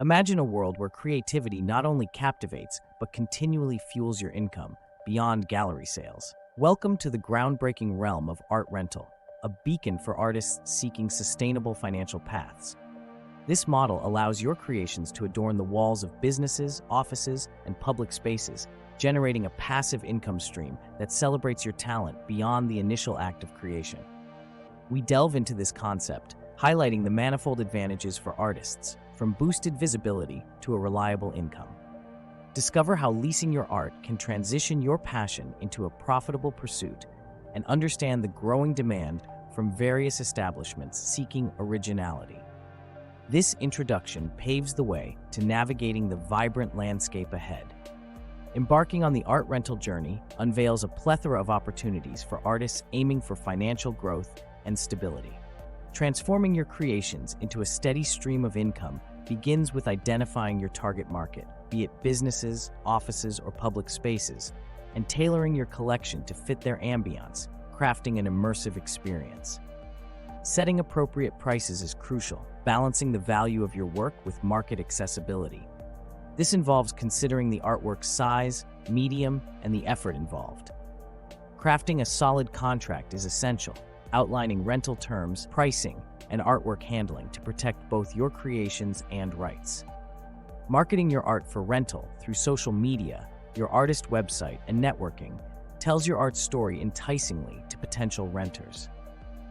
Imagine a world where creativity not only captivates, but continually fuels your income beyond gallery sales. Welcome to the groundbreaking realm of art rental, a beacon for artists seeking sustainable financial paths. This model allows your creations to adorn the walls of businesses, offices, and public spaces, generating a passive income stream that celebrates your talent beyond the initial act of creation. We delve into this concept, highlighting the manifold advantages for artists, from boosted visibility to a reliable income. Discover how leasing your art can transition your passion into a profitable pursuit, and understand the growing demand from various establishments seeking originality. This introduction paves the way to navigating the vibrant landscape ahead. Embarking on the art rental journey unveils a plethora of opportunities for artists aiming for financial growth and stability. Transforming your creations into a steady stream of income begins with identifying your target market, be it businesses, offices, or public spaces, and tailoring your collection to fit their ambiance, crafting an immersive experience. Setting appropriate prices is crucial, balancing the value of your work with market accessibility. This involves considering the artwork's size, medium, and the effort involved. Crafting a solid contract is essential, outlining rental terms, pricing, and artwork handling to protect both your creations and rights. Marketing your art for rental through social media, your artist website, and networking tells your art's story enticingly to potential renters.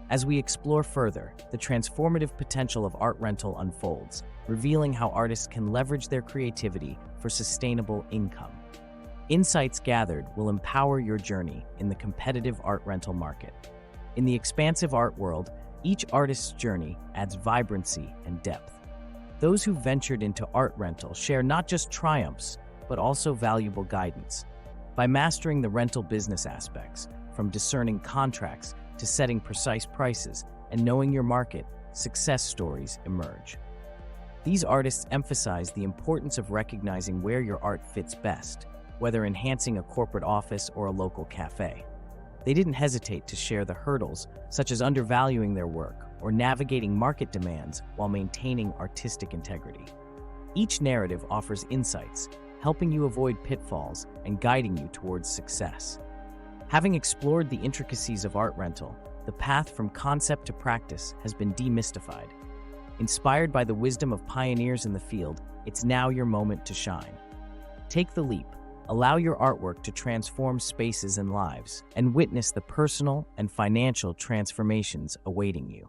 As we explore further, the transformative potential of art rental unfolds, revealing how artists can leverage their creativity for sustainable income. Insights gathered will empower your journey in the competitive art rental market. In the expansive art world, each artist's journey adds vibrancy and depth. Those who ventured into art rental share not just triumphs, but also valuable guidance. By mastering the rental business aspects, from discerning contracts to setting precise prices and knowing your market, success stories emerge. These artists emphasize the importance of recognizing where your art fits best, whether enhancing a corporate office or a local cafe. They didn't hesitate to share the hurdles, such as undervaluing their work or navigating market demands while maintaining artistic integrity. Each narrative offers insights, helping you avoid pitfalls and guiding you towards success. Having explored the intricacies of art rental, the path from concept to practice has been demystified. Inspired by the wisdom of pioneers in the field, it's now your moment to shine. Take the leap. Allow your artwork to transform spaces and lives, and witness the personal and financial transformations awaiting you.